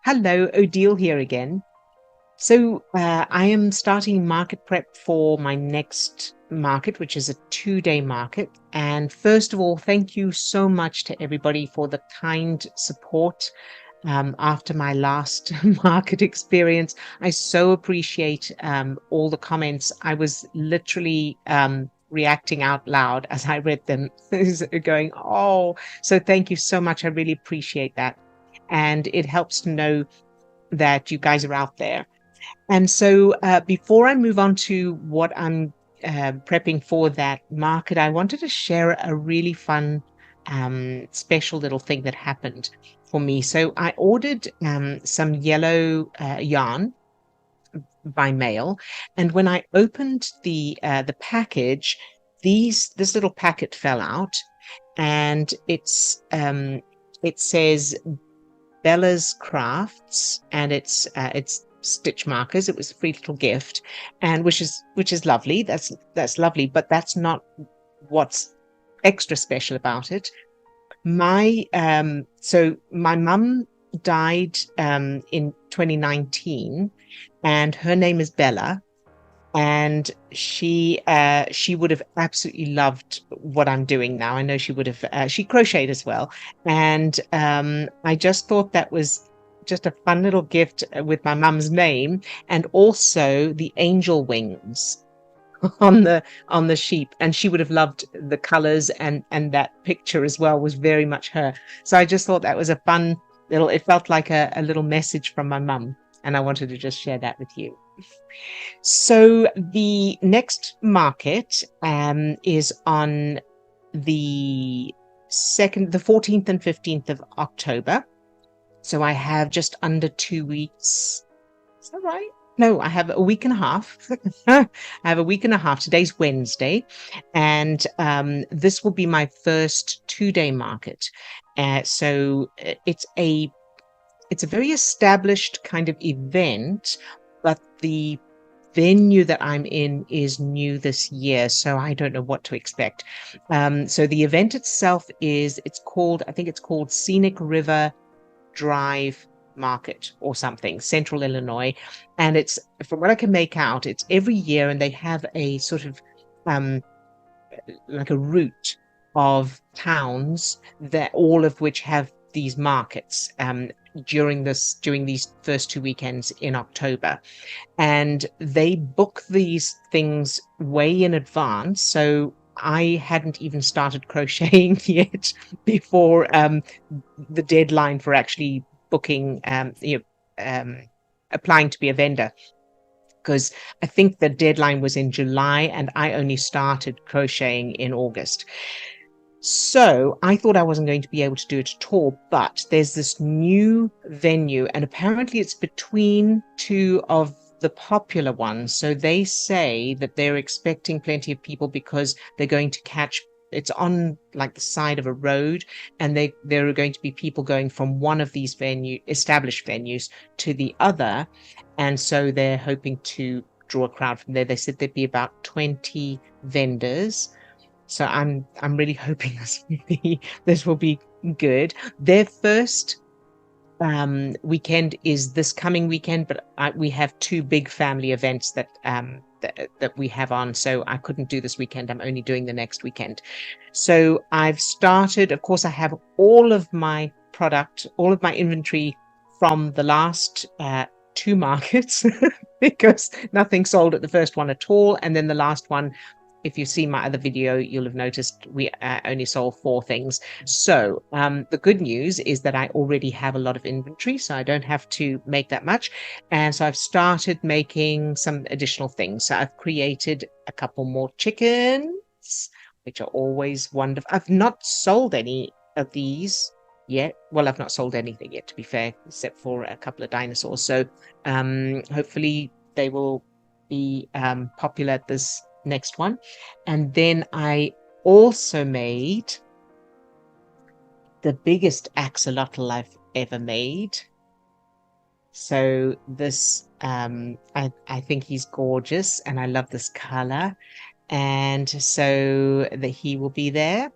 Hello, Odile here again. I am starting market prep for my next market, which is a 2-day market. And first of all, thank you so much to everybody for the kind support after my last market experience. I so appreciate all the comments. I was literally reacting out loud as I read them, going, oh, so thank you so much. I really appreciate that. And it helps to know that you guys are out there. And so before I move on to what I'm prepping for that market, I wanted to share a really fun special little thing that happened for me. So I ordered some yellow yarn by mail, and when I opened the package, this little packet fell out, and it says Bella's Crafts, and it's stitch markers. It was a free little gift, and which is lovely. That's lovely, but that's not what's extra special about it. My mum died in 2019, and her name is Bella, and she would have absolutely loved what I'm doing now. I know she would have. She crocheted as well, and I just thought that was just a fun little gift with my mum's name, and also the angel wings on the sheep, and she would have loved the colors, and that picture as well was very much her. So I just thought that was a fun little. It felt like a little message from my mum, and I wanted to just share that with you. So the next market is on the 14th and 15th of October. So I have just under 2 weeks. Is that right? No, I have a week and a half. I have a week and a half. Today's Wednesday, and this will be my first 2-day market. It's a very established kind of event, but the venue that I'm in is new this year, so I don't know what to expect. So the event itself I think it's called Scenic River Drive Market or something, Central Illinois. And it's, from what I can make out, it's every year, and they have a sort of like a route of towns, that all of which have these markets during these first 2 weekends in October. And they book these things way in advance. So I hadn't even started crocheting yet before the deadline for actually booking, applying to be a vendor. Because I think the deadline was in July, and I only started crocheting in August. So I thought I wasn't going to be able to do it at all, but there's this new venue, and apparently it's between two of the popular ones. So they say that they're expecting plenty of people because they're going to catch, it's on like the side of a road, and there are going to be people going from one of these established venues to the other. And so they're hoping to draw a crowd from there. They said there'd be about 20 vendors. So I'm really hoping this will be good. Their first weekend is this coming weekend, but we have two big family events that we have on, so I couldn't do this weekend. I'm only doing the next weekend. So I've started. Of course, I have all of my inventory from the last two markets because nothing sold at the first one at all, and then the last one, if you've seen my other video, you'll have noticed we only sold 4 things. So the good news is that I already have a lot of inventory, so I don't have to make that much. And so I've started making some additional things. So I've created a couple more chickens, which are always wonderful. I've not sold any of these yet. Well, I've not sold anything yet, to be fair, except for a couple of dinosaurs. So hopefully they will be popular at this next one. And then I also made the biggest axolotl I've ever made. So this I think he's gorgeous, and I love this color, and so he will be there.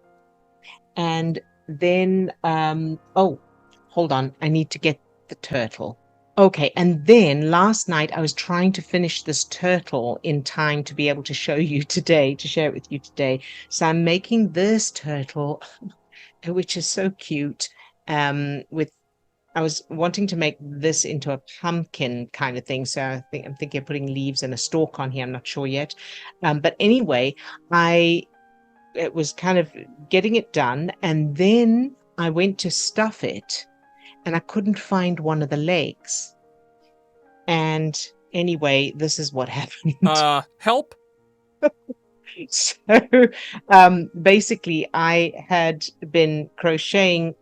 And then oh, hold on, I need to get the turtle. Okay, and then last night I was trying to finish this turtle in time to be able to show you today, to share it with you today. So I'm making this turtle, which is so cute. With I was wanting to make this into a pumpkin kind of thing. So I'm thinking of putting leaves and a stalk on here. I'm not sure yet. But anyway, it was kind of getting it done, and then I went to stuff it, and I couldn't find one of the legs. And anyway, this is what happened. Help? So basically, I had been crocheting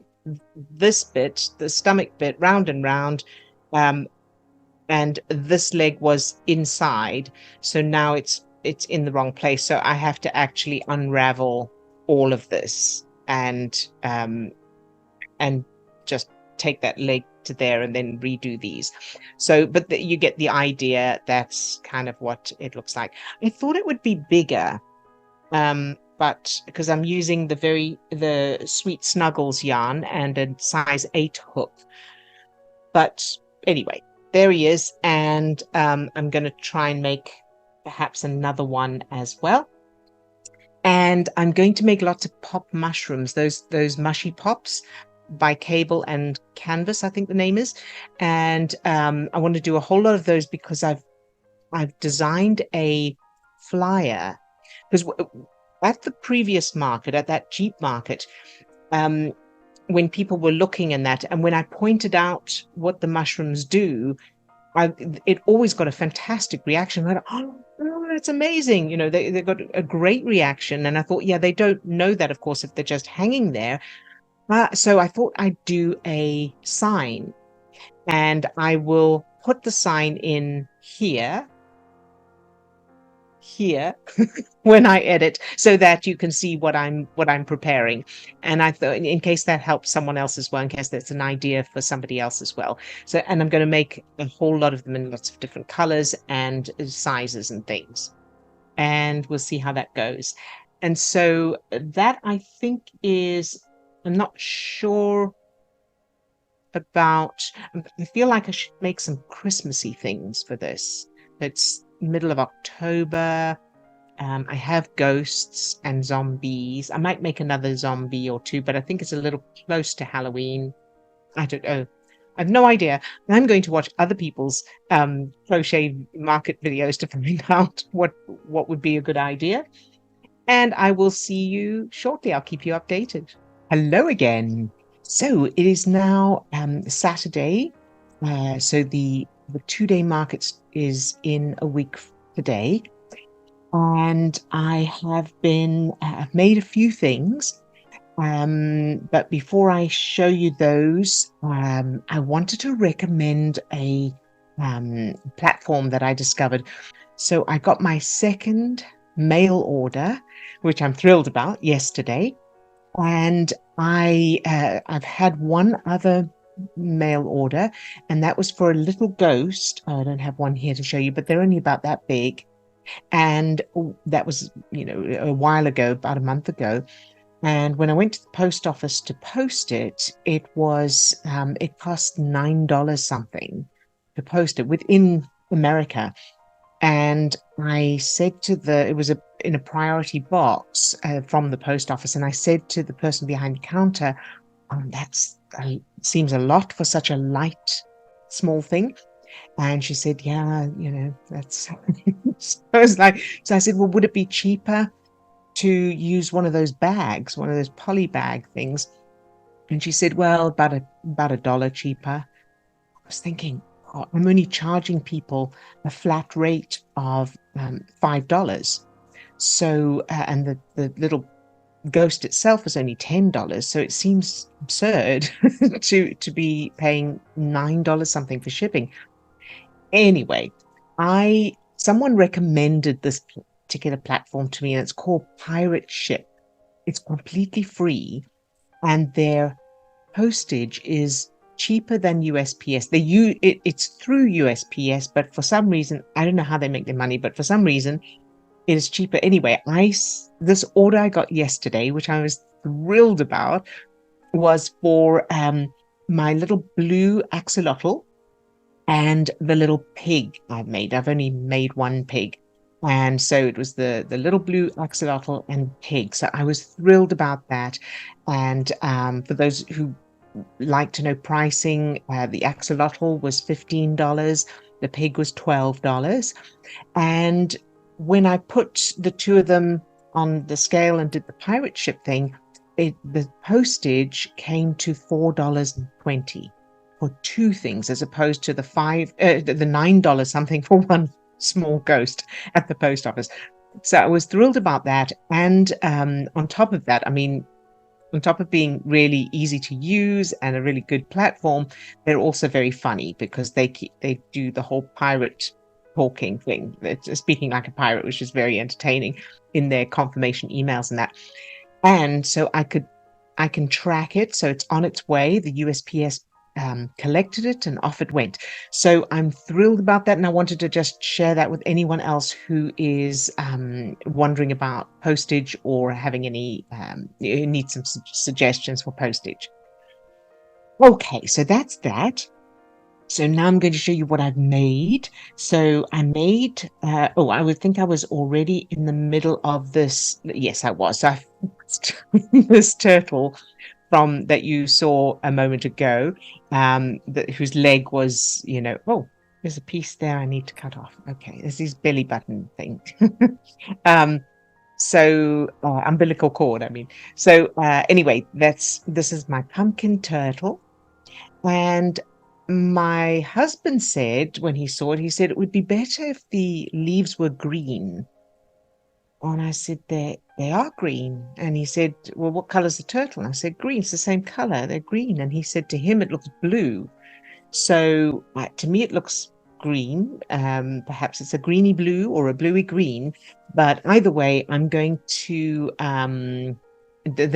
this bit, the stomach bit, round and round, and this leg was inside. So now it's in the wrong place. So I have to actually unravel all of this and just take that leg to there and then redo these. So, but you get the idea. That's kind of what it looks like. I thought it would be bigger, but because I'm using the Sweet Snuggles yarn and a size 8 hook. But anyway, there he is, and I'm going to try and make perhaps another one as well. And I'm going to make lots of pop mushrooms, those mushy pops by Cable and Canvas, I think the name is. And I want to do a whole lot of those because I've designed a flyer. Because at the previous market, at that Jeep market, when people were looking in that, and when I pointed out what the mushrooms do, it always got a fantastic reaction. Like, oh, that's amazing. You know, they got a great reaction. And I thought, yeah, they don't know that, of course, if they're just hanging there. So I thought I'd do a sign, and I will put the sign in here when I edit, so that you can see what I'm preparing. And I thought, in case that helps someone else as well, in case that's an idea for somebody else as well. So, and I'm going to make a whole lot of them in lots of different colors and sizes and things, and we'll see how that goes. And so that, I think, is, I'm not sure about, I feel like I should make some Christmassy things for this. It's middle of October. I have ghosts and zombies. I might make another zombie or two, but I think it's a little close to Halloween. I don't know. I have no idea. I'm going to watch other people's crochet market videos to find out what would be a good idea. And I will see you shortly. I'll keep you updated. Hello again. So it is now Saturday. So the 2-day market is in a week today. And I have made a few things. But before I show you those, I wanted to recommend a platform that I discovered. So I got my second mail order, which I'm thrilled about, yesterday. And I've had one other mail order, and that was for a little ghost. I don't have one here to show you, but they're only about that big. And that was, a while ago, about a month ago. And when I went to the post office to post it, it was it cost $9 something to post it within America. And I said it was in a priority box from the post office. And I said to the person behind the counter, that's seems a lot for such a light, small thing. And she said, yeah, that's, so I said, well, would it be cheaper to use one of those bags, one of those poly bag things? And she said, well, about $1 cheaper. I was thinking, I'm only charging people a flat rate of $5. So, and the little ghost itself was only $10. So it seems absurd to be paying $9 something for shipping. Anyway, someone recommended this particular platform to me, and it's called Pirate Ship. It's completely free, and their postage is cheaper than USPS. It's through USPS, but for some reason, I don't know how they make their money, but for some reason, it is cheaper. Anyway, this order I got yesterday, which I was thrilled about, was for my little blue axolotl and the little pig I've made. I've only made one pig. And so it was the little blue axolotl and pig. So I was thrilled about that. And for those who like to know pricing, the axolotl was $15. The pig was $12. And when I put the two of them on the scale and did the pirate ship thing, the postage came to $4.20 for two things, as opposed to the $9 something for one small ghost at the post office. So I was thrilled about that. And on top of that, I mean, on top of being really easy to use and a really good platform, they're also very funny because they do the whole pirate talking thing, speaking like a pirate, which is very entertaining in their confirmation emails and that. And so I can track it, so it's on its way. The USPS collected it and off it went. So I'm thrilled about that, and I wanted to just share that with anyone else who is wondering about postage or having any needs some suggestions for postage. Okay, so that's that. So now I'm going to show you what I've made. So I made, I would think I was already in the middle of this. Yes, I was. So I this turtle from that you saw a moment ago, whose leg was, oh, there's a piece there I need to cut off. Okay, there's these belly button things. So umbilical cord, I mean. So anyway, this is my pumpkin turtle. And my husband said when he saw it, he said it would be better if the leaves were green. And I said, they are green. And he said, well, what color's the turtle? And I said, green. It's the same color. They're green. And he said, to him, it looks blue. So to me, it looks green. Perhaps it's a greeny blue or a bluey green. But either way, I'm going to, the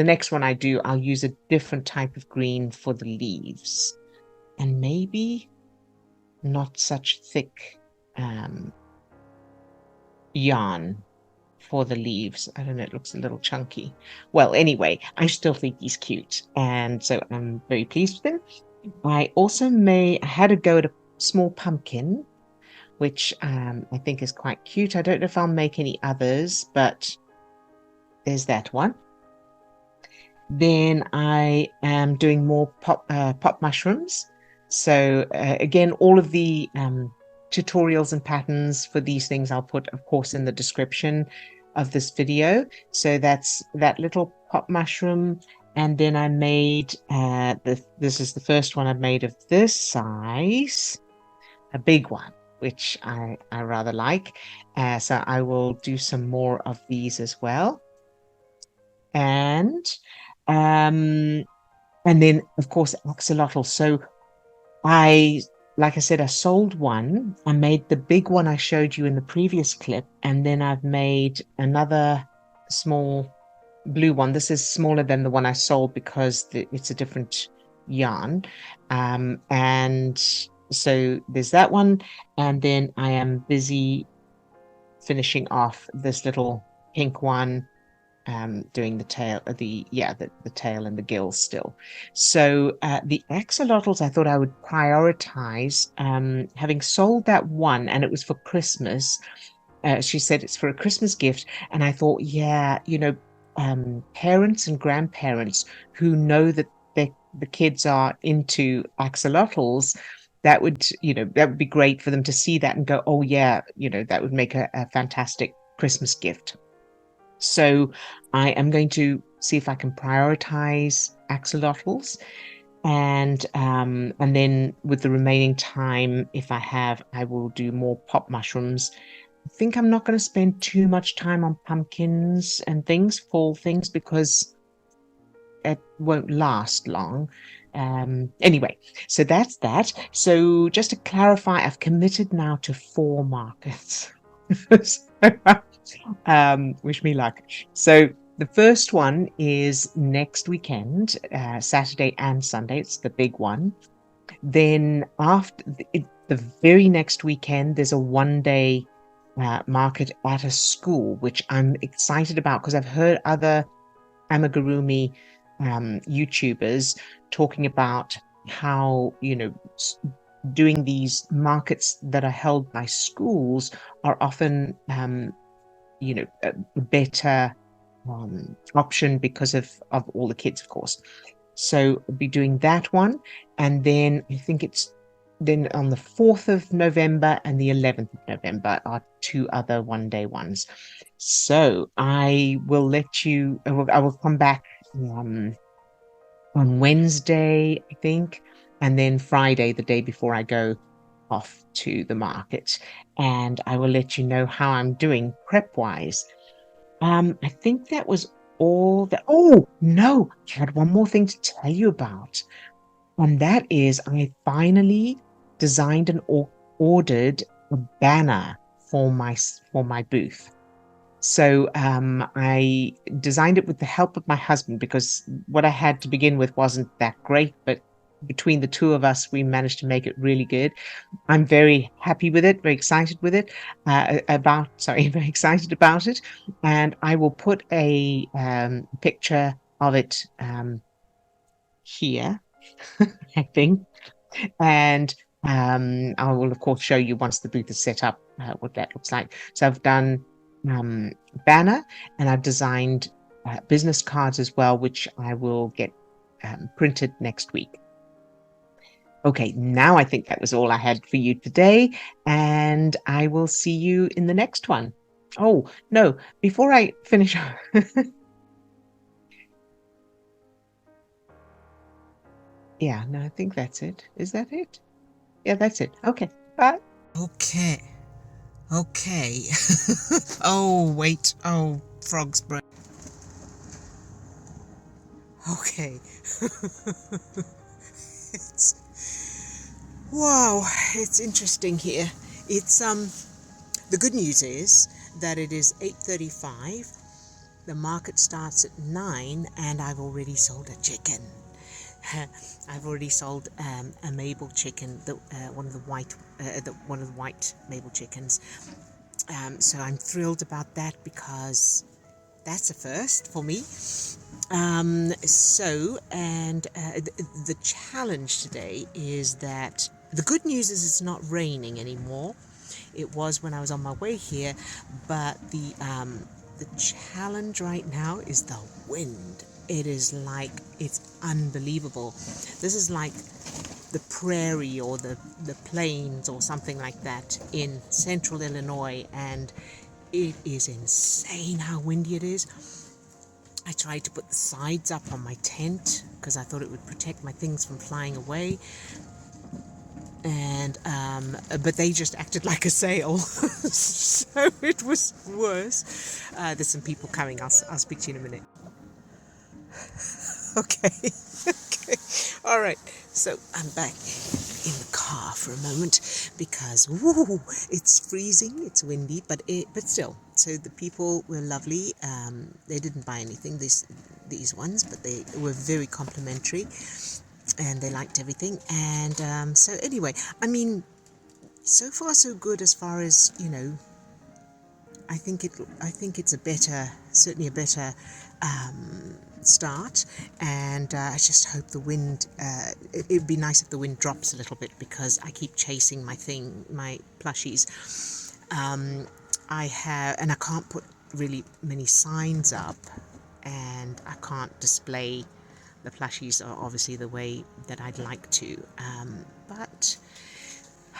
next one I do, I'll use a different type of green for the leaves. And maybe not such thick yarn for the leaves. I don't know, it looks a little chunky. Well, anyway, I still think he's cute, and so I'm very pleased with him. I also had a go at a small pumpkin, which I think is quite cute. I don't know if I'll make any others, but there's that one. Then I am doing more pop mushrooms. So again, all of the tutorials and patterns for these things I'll put, of course, in the description of this video. So that's that little pop mushroom. And then I made, this is the first one I've made of this size, a big one, which I rather like. So I will do some more of these as well. And then, of course, axolotl. So like I said, I sold one. I made the big one I showed you in the previous clip, and then I've made another small blue one. This is smaller than the one I sold because it's a different yarn. And so there's that one. And then I am busy finishing off this little pink one, doing the tail, the tail and the gills still. So the axolotls, I thought I would prioritize, having sold that one, and it was for Christmas. She said it's for a Christmas gift, and I thought, yeah, parents and grandparents who know that the kids are into axolotls, that would be great for them to see that and go, oh yeah, that would make a fantastic Christmas gift. So I am going to see if I can prioritize axolotls, and then with the remaining time, if I have, I will do more pop mushrooms. I think I'm not going to spend too much time on pumpkins and things, fall things, because it won't last long. Anyway, so that's that. So just to clarify, I've committed now to 4 markets. Wish me luck. So the first one is next weekend, Saturday and Sunday. It's the big one. Then after the very next weekend, there's a 1-day market at a school, which I'm excited about because I've heard other amigurumi YouTubers talking about how, doing these markets that are held by schools are often, a better option because of all the kids, of course. So I'll be doing that one. And then I think it's then on the 4th of November and the 11th of November are 2 other one-day ones. So I will I will come back on Wednesday, I think, and then Friday, the day before I go off to the market. And I will let you know how I'm doing prep-wise. I think that was all that. Oh, no, I had one more thing to tell you about. And that is I finally designed and ordered a banner for my booth. So I designed it with the help of my husband because what I had to begin with wasn't that great, but between the two of us, we managed to make it really good. I'm very happy with it, very excited with it, very excited about it. And I will put a picture of it here, I think. And I will, of course, show you once the booth is set up what that looks like. So I've done banner, and I've designed business cards as well, which I will get printed next week. Okay, now I think that was all I had for you today, and I will see you in the next one. Oh, no, before I finish... Yeah, no, I think that's it. Is that it? Yeah, that's it. Okay, bye. Okay. Oh, wait. Oh, frog's brain. Okay. Wow, it's interesting here. It's the good news is that it is 8:35. The market starts at 9, and I've already sold a chicken. I've already sold a Mabel chicken, one of the white Mabel chickens. So I'm thrilled about that because that's a first for me. The challenge today is that the good news is it's not raining anymore. It was when I was on my way here, but the challenge right now is the wind. It's unbelievable. This is like the prairie or the plains or something like that in central Illinois, and it is insane how windy it is. I tried to put the sides up on my tent because I thought it would protect my things from flying away, and but they just acted like a sail. So it was worse. There's some people coming. I'll speak to you in a minute. Okay. All right. So I'm back in the car for a moment because it's freezing, it's windy, but still. So the people were lovely. They didn't buy anything, these ones, but they were very complimentary, and they liked everything. And so anyway, I mean, so far so good as far as, I think it's certainly a better start, and I just hope the wind, it'd be nice if the wind drops a little bit because I keep chasing my plushies. I can't put really many signs up, and I can't display the plushies obviously the way that I'd like to, but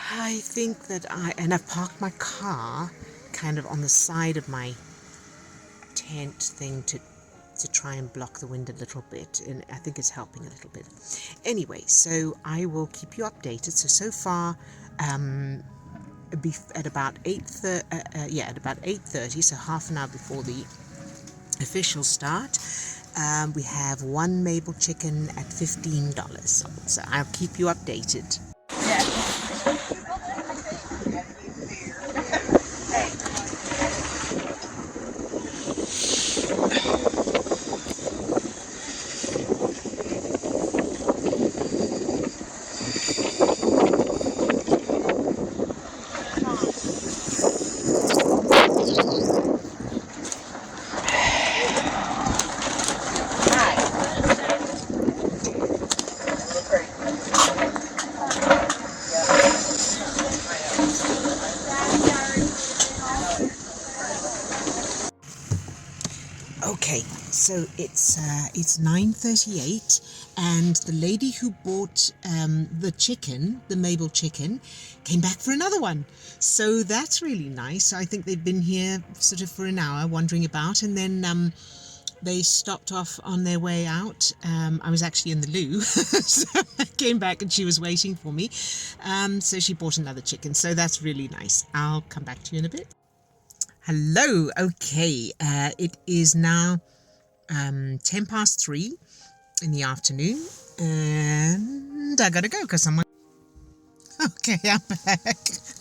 I think that I've parked my car kind of on the side of my tent thing to try and block the wind a little bit, and I think it's helping a little bit. Anyway, so I will keep you updated. So far, at about 8:30, so half an hour before the official start, we have one Mabel chicken at $15. So I'll keep you updated. Okay, so it's 9:38, and the lady who bought the chicken, the Mabel chicken, came back for another one. So that's really nice. I think they've been here sort of for an hour wandering about, and then they stopped off on their way out. I was actually in the loo, so I came back and she was waiting for me. So she bought another chicken, so that's really nice. I'll come back to you in a bit. Hello, okay, it is now 3:10 in the afternoon, and I gotta go because someone... Okay, I'm back.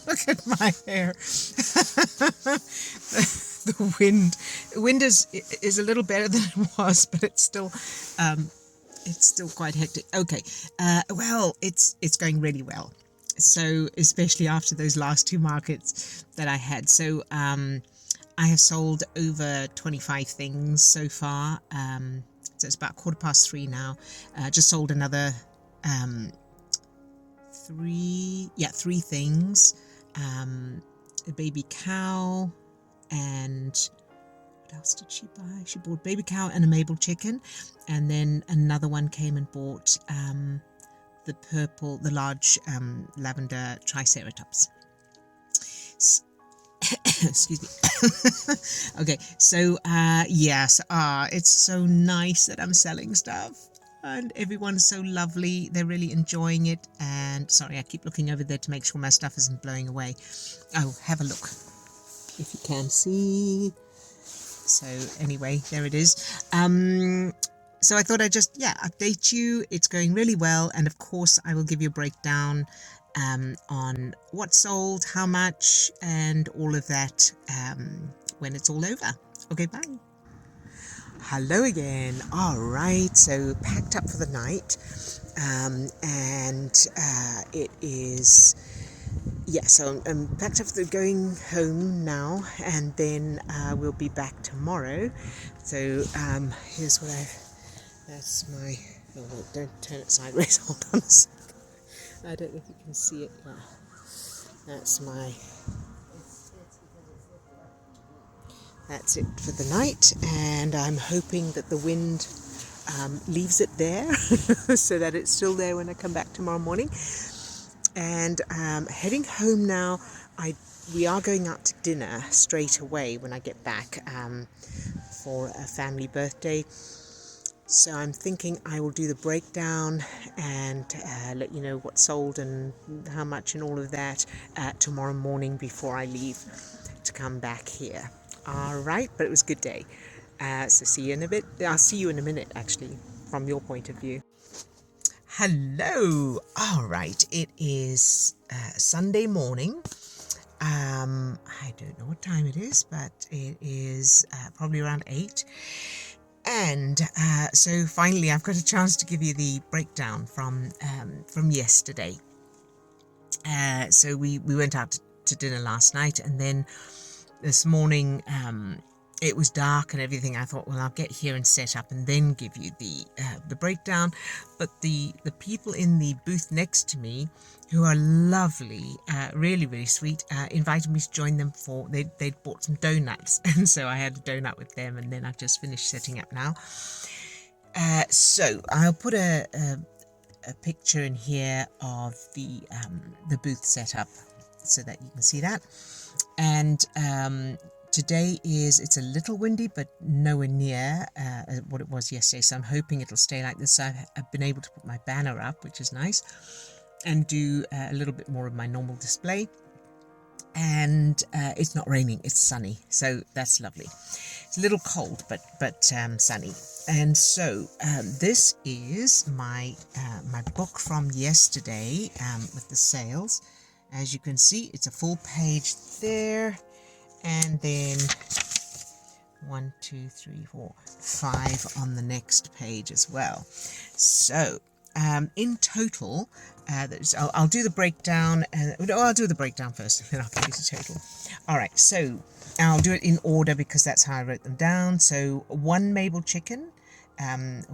Look at my hair. The wind is a little better than it was, but it's still quite hectic. Okay, well, it's going really well. So especially after those last two markets that I had. So I have sold over 25 things so far. So it's about 3:15 now. Just sold another three things. A baby cow, and what else did she buy? She bought baby cow and a Mabel chicken, and then another one came and bought the large lavender triceratops. Excuse me. Okay, so yes, it's so nice that I'm selling stuff, and everyone's so lovely. They're really enjoying it. And sorry, I keep looking over there to make sure my stuff isn't blowing away. Oh, have a look if you can see. So anyway, there it is. So I thought I'd just update you. It's going really well, and of course I will give you a breakdown on what sold, how much, and all of that when it's all over. Okay, bye. Hello again. All right, so packed up for the night, and it is, so I'm packed up for going home now, and then we'll be back tomorrow. So here's what that's my, don't turn it sideways, hold on a second. I don't know if you can see it. That's it for the night, and I'm hoping that the wind leaves it there so that it's still there when I come back tomorrow morning. And heading home now. We are going out to dinner straight away when I get back for a family birthday. So I'm thinking I will do the breakdown and let you know what sold and how much and all of that tomorrow morning before I leave to come back here. All right, but it was a good day. So see you in a bit. I'll see you in a minute, actually, from your point of view. Hello. All right, it is Sunday morning. I don't know what time it is, but it is probably around 8. And so finally I've got a chance to give you the breakdown from yesterday. So we went out to dinner last night, and then this morning it was dark and everything. I thought, well, I'll get here and set up and then give you the breakdown. But the people in the booth next to me, who are lovely, really, really sweet, invited me to join them for, they'd bought some donuts, and so I had a donut with them, and then I've just finished setting up now. So I'll put a picture in here of the booth setup so that you can see that. And today it's a little windy, but nowhere near what it was yesterday, so I'm hoping it'll stay like this. So I've been able to put my banner up, which is nice, and do a little bit more of my normal display. And it's not raining, it's sunny, so that's lovely. It's a little cold, but sunny. And so this is my book from yesterday with the sales. As you can see, it's a full page there, and then 1, 2, 3, 4, 5 on the next page as well. So in total, I'll do the breakdown. I'll do the breakdown first, and then I'll give you the total. All right, so I'll do it in order because that's how I wrote them down. So 1 Mabel chicken,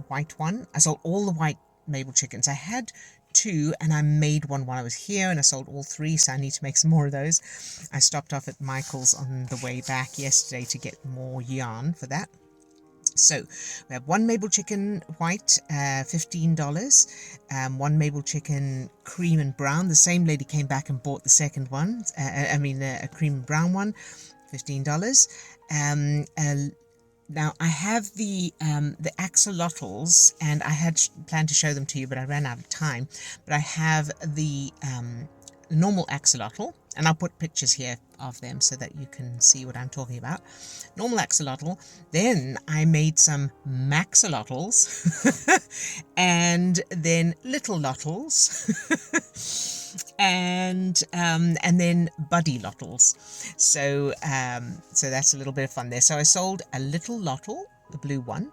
white one. I sold all the white Mabel chickens. I had 2, and I made one while I was here, and I sold all 3, so I need to make some more of those. I stopped off at Michael's on the way back yesterday to get more yarn for that. So we have one Mabel Chicken white, $15. One Mabel Chicken cream and brown. The same lady came back and bought the second one. A cream and brown one, $15. Now I have the axolotls, and I had planned to show them to you, but I ran out of time. But I have the normal axolotl, and I'll put pictures here of them so that you can see what I'm talking about. Normal axolotl. Then I made some maxolotls and then little lotls and then buddy lotls. So that's a little bit of fun there. So I sold a little lotl, the blue one,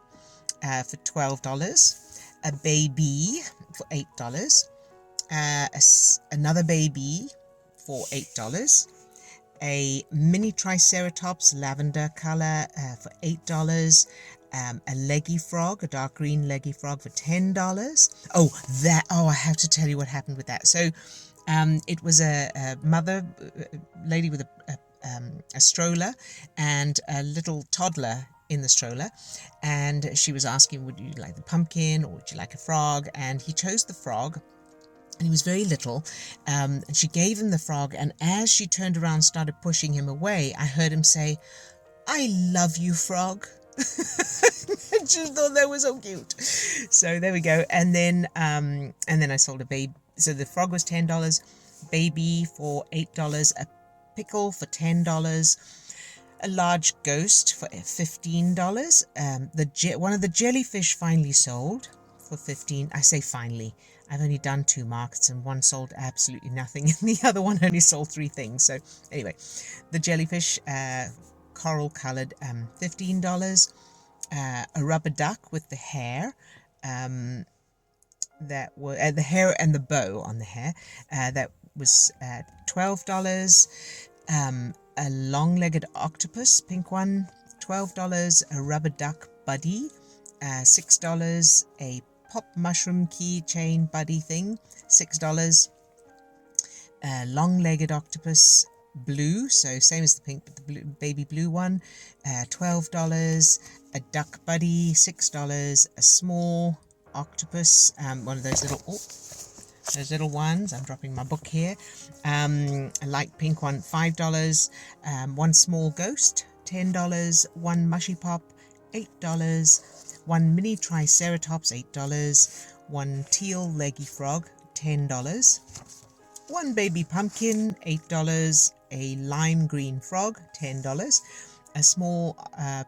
for $12, a baby for $8, another baby for $8, a mini triceratops lavender color for $8, a leggy frog, a dark green leggy frog for $10. I have to tell you what happened with that. So it was a mother lady with a stroller and a little toddler in the stroller, and she was asking, would you like the pumpkin or would you like a frog? And he chose the frog. And he was very little, and she gave him the frog, and as she turned around and started pushing him away, I heard him say, "I love you, frog." And she thought that was so cute. So there we go. And then I sold a baby. So the frog was $10, baby for $8, a pickle for $10, a large ghost for $15. One of the jellyfish finally sold for $15. I say finally. I've only done 2 markets, and one sold absolutely nothing, and the other one only sold 3 things. So anyway, the jellyfish, coral colored, $15. A rubber duck with the hair, that was the hair and the bow on the hair, that was $12. A long-legged octopus, pink one, $12. A rubber duck buddy, $6. A pop mushroom keychain buddy thing, $6. Long-legged octopus blue, so same as the pink, but the blue, baby blue one, $12. A duck buddy, $6. A small octopus, one of those little ones. I'm dropping my book here. A light pink one, $5. One small ghost, $10. One mushy pop, $8. One mini triceratops, $8. One teal leggy frog, $10. One baby pumpkin, $8. A lime green frog, $10. A small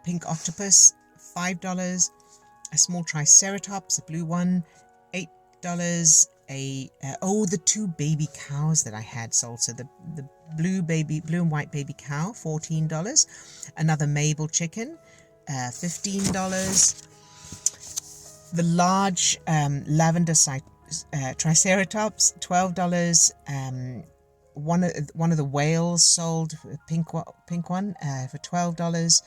pink octopus, $5. A small triceratops, a blue one, $8. The 2 baby cows that I had sold. So the blue and white baby cow, $14. Another Mabel chicken, $15. The large lavender triceratops, $12. One of the whales sold, pink one, for $12.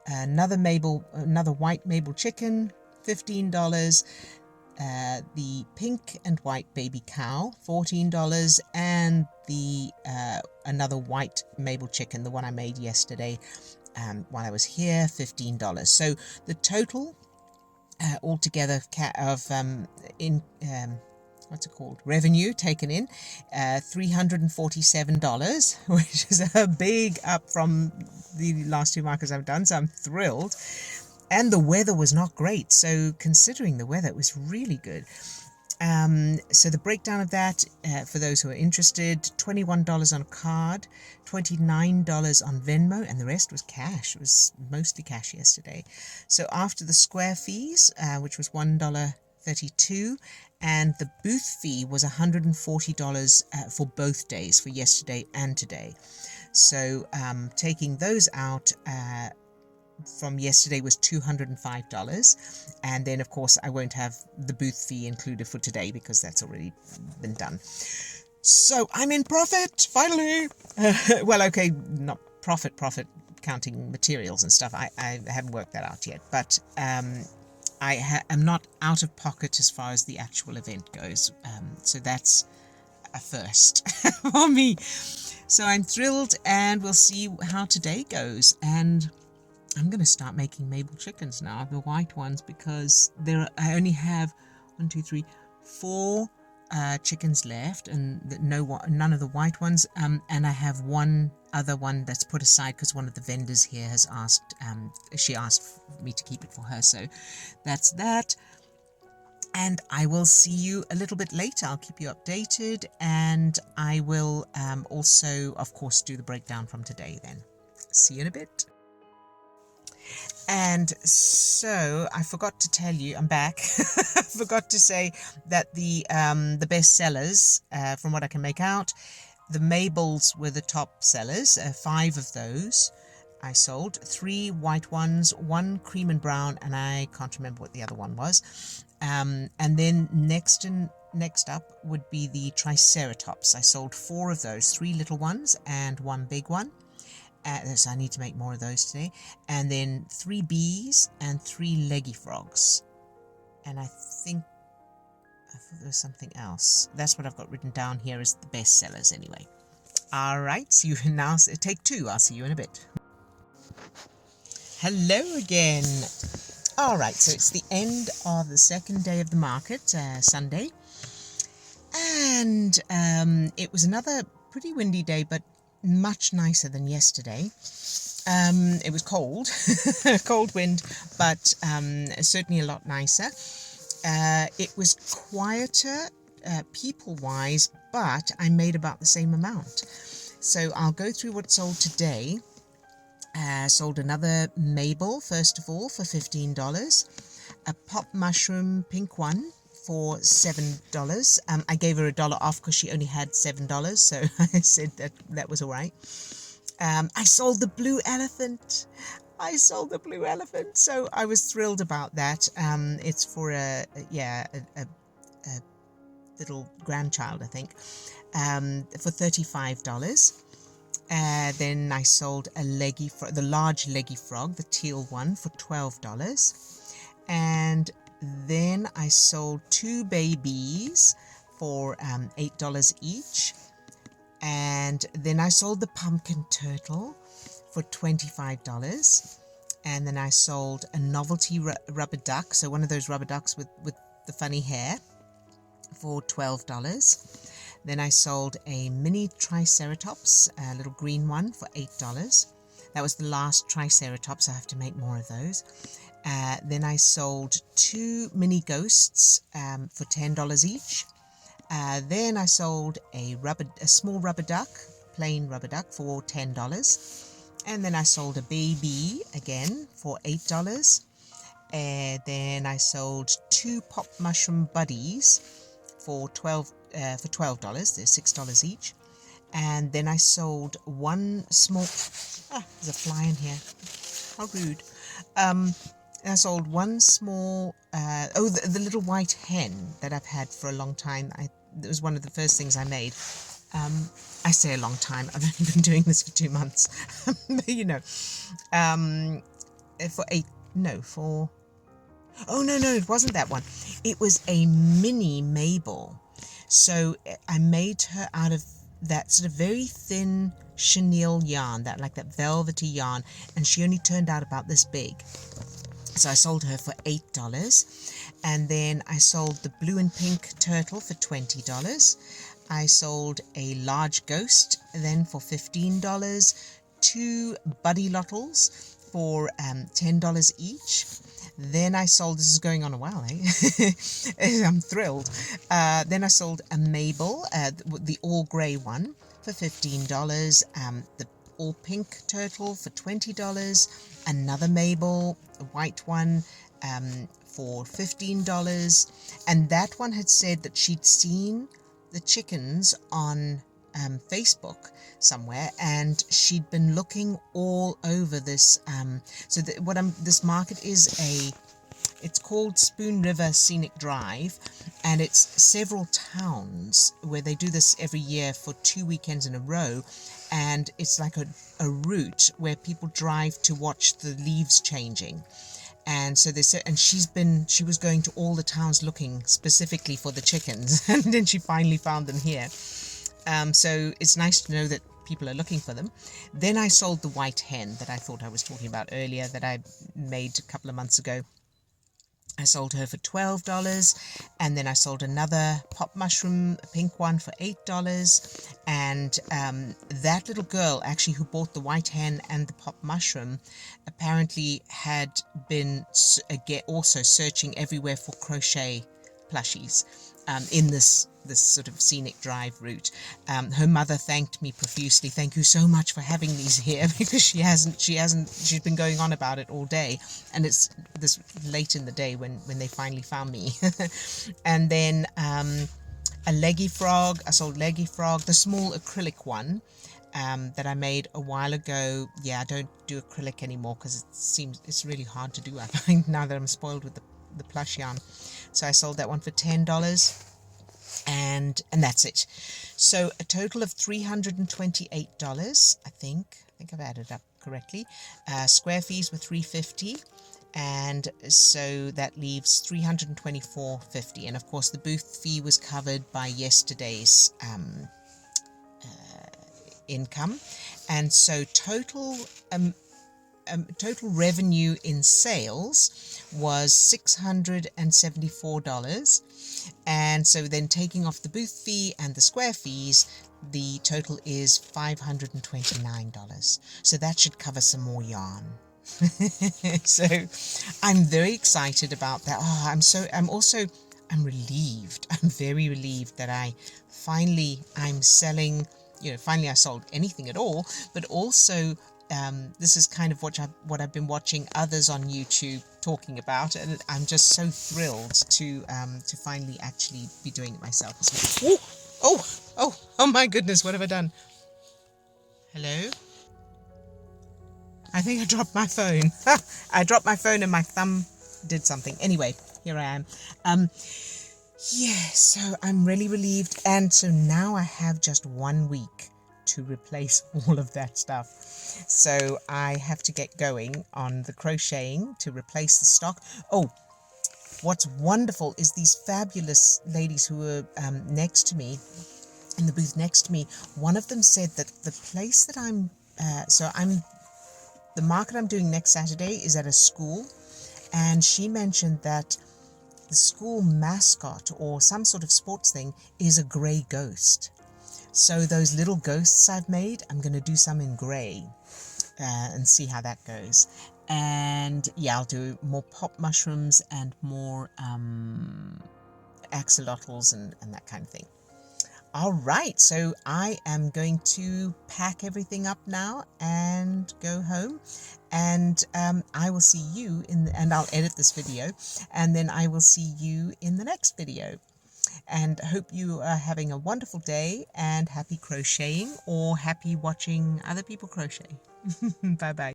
Another white Mabel chicken, $15. The pink and white baby cow, $14, and the another white Mabel chicken, the one I made yesterday while I was here, $15. So the total altogether of revenue taken in, $347, which is a big up from the last 2 markets I've done, so I'm thrilled. And the weather was not great, so considering the weather, it was really good. So the breakdown of that, for those who are interested, $21 on a card, $29 on Venmo, and the rest was cash. It was mostly cash yesterday. So after the square fees, which was $1.32, and the booth fee was $140 for both days, for yesterday and today. So taking those out, from yesterday was $205, and then of course I won't have the booth fee included for today because that's already been done. So I'm in profit finally. Well, okay, not profit counting materials and stuff. I haven't worked that out yet, but I am not out of pocket as far as the actual event goes, so that's a first for me. So I'm thrilled, and we'll see how today goes. And I'm going to start making Mabel chickens now, the white ones, because I only have 1, 2, 3, 4 chickens left, and none of the white ones. And I have one other one that's put aside because one of the vendors here has asked. She asked me to keep it for her, so that's that. And I will see you a little bit later. I'll keep you updated, and I will also, of course, do the breakdown from today then. See you in a bit. And so I forgot to tell you, I'm back. I forgot to say that the best sellers, from what I can make out, the Mabels were the top sellers. 5 of those I sold. 3 white ones, 1 cream and brown, and I can't remember what the other one was. And then next up would be the Triceratops. I sold 4 of those, 3 little ones and 1 big one. So I need to make more of those today. And then 3 bees and 3 leggy frogs. And I thought there was something else. That's what I've got written down here as the best sellers anyway. All right, see you now. Take 2. I'll see you in a bit. Hello again. All right, so it's the end of the second day of the market, Sunday. And it was another pretty windy day, but much nicer than yesterday. It was cold, cold wind, but certainly a lot nicer. It was quieter people-wise, but I made about the same amount. So I'll go through what sold today. Sold another Mabel, first of all, for $15. A pop mushroom pink one for $7. I gave her $1 off because she only had $7, so I said that was all right. I sold the blue elephant. So I was thrilled about that. It's for a little grandchild, I think, for $35. Then I sold the large leggy frog, the teal one, for $12. And then I sold 2 babies for $8 each. And then I sold the pumpkin turtle for $25. And then I sold a novelty rubber duck, so one of those rubber ducks with the funny hair, for $12. Then I sold a mini Triceratops, a little green one, for $8. That was the last Triceratops. I have to make more of those. Then I sold 2 mini ghosts for $10 each. Then I sold a small rubber duck, plain rubber duck, for $10. And then I sold a baby again for $8. Then I sold 2 pop mushroom buddies for $12. They're $6 each. And then I sold 1 small... there's a fly in here. How rude. I sold 1 small... the little white hen that I've had for a long time. It was one of the first things I made. I say a long time. I've only been doing this for 2 months. You know. Oh, no, it wasn't that one. It was a mini Mabel. So I made her out of that sort of very thin chenille yarn, that velvety yarn, and she only turned out about this big. So I sold her for $8. And then I sold the blue and pink turtle for $20. I sold a large ghost then for $15. 2 buddy lottles for $10 each. Then I sold, this is going on a while, eh? I'm thrilled. Then I sold a Mabel, the all grey one, for $15. The all pink turtle for $20. Another Mabel, a white one, for $15. And that one had said that she'd seen the chickens on Facebook somewhere, and she'd been looking all over this. This market is it's called Spoon River Scenic Drive, and it's several towns where they do this every year for 2 weekends in a row, and it's like a route where people drive to watch the leaves changing. And so she was going to all the towns looking specifically for the chickens, and then she finally found them here. So it's nice to know that people are looking for them. Then I sold the white hen that I thought I was talking about earlier, that I made a couple of months ago. I sold her for $12, and then I sold another pop mushroom, a pink one, for $8. And that little girl, actually, who bought the white hen and the pop mushroom, apparently had been also searching everywhere for crochet plushies in this sort of scenic drive route. Her mother thanked me profusely. Thank you so much for having these here, because she's been going on about it all day, and it's this late in the day when they finally found me. And then a leggy frog. I sold leggy frog, the small acrylic one that I made a while ago. Yeah, I don't do acrylic anymore because it's really hard to do, I find, now that I'm spoiled with the plush yarn. So I sold that one for $10, and that's it. So a total of $328, I think I've added up correctly. Square fees were $3.50, and so that leaves $324.50. And of course the booth fee was covered by yesterday's income, and so total revenue in sales was $674, and so then taking off the booth fee and the square fees, the total is $529. So that should cover some more yarn. So I'm very excited about that. I'm relieved. I'm very relieved that I'm selling, finally I sold anything at all, but also this is kind of what I've been watching others on YouTube talking about, and I'm just so thrilled to finally actually be doing it myself as well. Oh my goodness, what have I done? Hello? I think I dropped my phone. I dropped my phone and my thumb did something. Anyway, here I am. Yeah, so I'm really relieved, and so now I have just 1 week to replace all of that stuff. So I have to get going on the crocheting to replace the stock. Oh, what's wonderful is these fabulous ladies who are next to me, in the booth next to me. One of them said that the place that the market I'm doing next Saturday is at a school, and she mentioned that the school mascot or some sort of sports thing is a grey ghost. So those little ghosts I've made, I'm going to do some in grey and see how that goes. And yeah, I'll do more pop mushrooms and more axolotls and that kind of thing. All right, so I am going to pack everything up now and go home, and I will see you and I'll edit this video, and then I will see you in the next video. And hope you are having a wonderful day, and happy crocheting, or happy watching other people crochet. Bye bye.